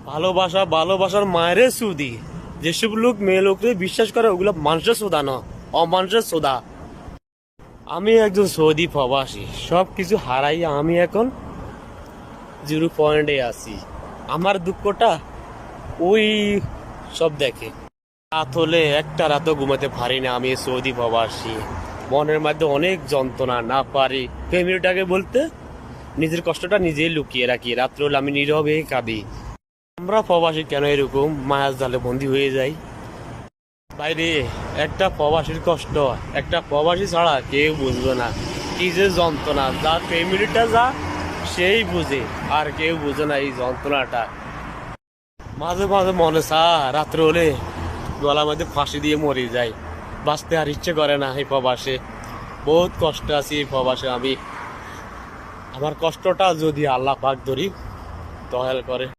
ভালোবাসা ভালোবাসার মায়ের সুদি। যেসব লোক মেয়ে লোককে বিশ্বাস করে ওগুলো মানুষের সোদা না, অমানুষের সোদা। আমি একজন সৌদি প্রবাসী, সব কিছু হারাই আমি এখন 0 পয়েন্টে আছি। আমার দুঃখটা ওই সব দেখে। রাত হলে একটা রাতও ঘুমাতে পারি না। আমি সৌদি প্রবাসী, মনের মধ্যে অনেক যন্ত্রণা, না পারি ফ্যামিলিটাকে বলতে, নিজের কষ্টটা নিজেই লুকিয়ে রাখি। রাত্রে হলে আমি নীরবে কাঁদি। আমরা প্রবাসী কেন এরকম মায়ার জালে বন্দী হয়ে যাই? বাইরে একটা প্রবাসীর কষ্ট, একটা প্রবাসী ছাড়া কেউ বুঝবে না। কি যে যন্ত্রণা, যা ফ্যামিলিটা যা সেই বুঝে, আর কেউ বুঝে না এই যন্ত্রণাটা। মাঝে মাঝে মনে রাত্রে হলে গলার মধ্যে ফাঁসি দিয়ে মরে যায়। বাঁচতে আর ইচ্ছে করে না এই প্রবাসে। বহুত কষ্ট আছি এই প্রবাসে আমি। আমার কষ্টটা যদি আল্লাহ পাক ধরি দয়াল করে।